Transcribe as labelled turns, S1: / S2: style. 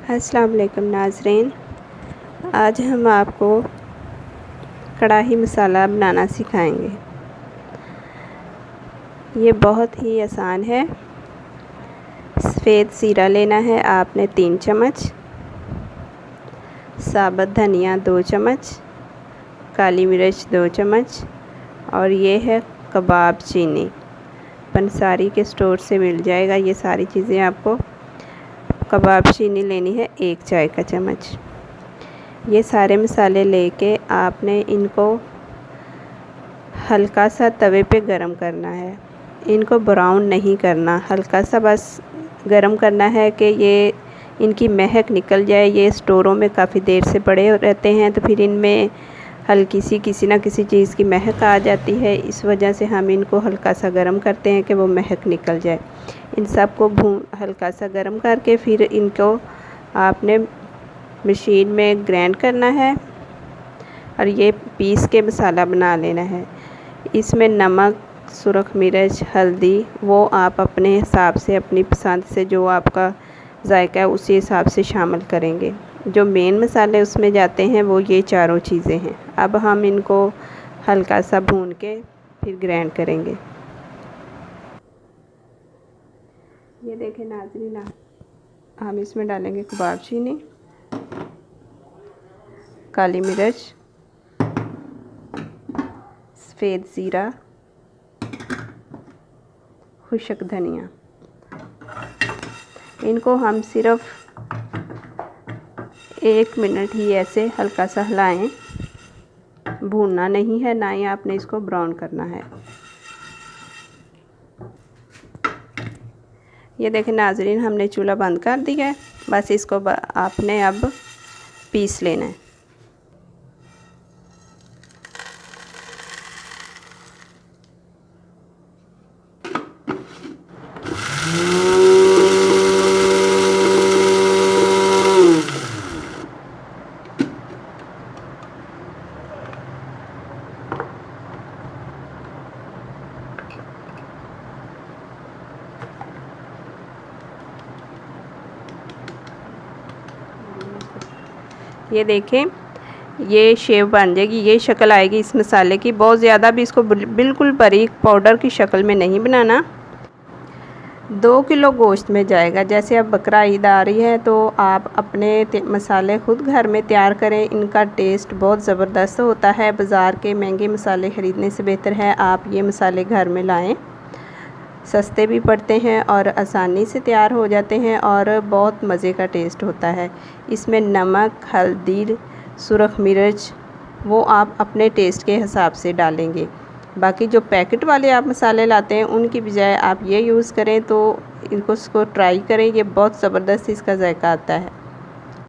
S1: अस्सलाम वालेकुम नाज़रीन, आज हम आपको कढ़ाई मसाला बनाना सिखाएंगे। ये बहुत ही आसान है। सफ़ेद ज़ीरा लेना है आपने 3 चम्मच, साबुत धनिया 2 चम्मच, काली मिर्च 2 चम्मच और ये है कबाब चीनी। पंसारी के स्टोर से मिल जाएगा। ये सारी चीज़ें आपको कबाब चीनी लेनी है 1 चाय का चम्मच। ये सारे मसाले लेके आपने इनको हल्का सा तवे पे गरम करना है। इनको ब्राउन नहीं करना, हल्का सा बस गरम करना है कि ये इनकी महक निकल जाए। ये स्टोरों में काफ़ी देर से पड़े रहते हैं तो फिर इनमें हल्की सी किसी ना किसी चीज़ की महक आ जाती है। इस वजह से हम इनको हल्का सा गरम करते हैं कि वो महक निकल जाए। इन सब को हल्का सा गरम करके फिर इनको आपने मशीन में ग्राइंड करना है और ये पीस के मसाला बना लेना है। इसमें नमक, सुरख मिर्च, हल्दी वो आप अपने हिसाब से, अपनी पसंद से, जो आपका जायका है उसी हिसाब से शामिल करेंगे। जो मेन मसाले उसमें जाते हैं वो ये चारों चीज़ें हैं। अब हम इनको हल्का सा भून के फिर ग्राइंड करेंगे। ये देखें नाज़रीन, हम इसमें डालेंगे कबाब चीनी, काली मिर्च, सफ़ेद ज़ीरा, खुश्क धनिया। इनको हम सिर्फ 1 मिनट ही ऐसे हल्का सा हिलाएं। भूनना नहीं है, ना ही आपने इसको ब्राउन करना है। ये देखें नाज़रीन, हमने चूल्हा बंद कर दिया है। बस इसको आपने अब पीस लेना है। ये देखें, ये शेप बन जाएगी, ये शक्ल आएगी इस मसाले की। बहुत ज़्यादा भी इसको बिल्कुल बारीक पाउडर की शक्ल में नहीं बनाना। 2 किलो गोश्त में जाएगा। जैसे अब बकरा ईद आ रही है तो आप अपने मसाले ख़ुद घर में तैयार करें। इनका टेस्ट बहुत ज़बरदस्त होता है। बाज़ार के महंगे मसाले ख़रीदने से बेहतर है आप ये मसाले घर में लाएं। सस्ते भी पड़ते हैं और आसानी से तैयार हो जाते हैं और बहुत मज़े का टेस्ट होता है। इसमें नमक, हल्दी, सुरख मिर्च वो आप अपने टेस्ट के हिसाब से डालेंगे। बाकी जो पैकेट वाले आप मसाले लाते हैं उनकी बजाय आप ये यूज़ करें तो इसको ट्राई करें। ये बहुत ज़बरदस्त इसका जायका आता है।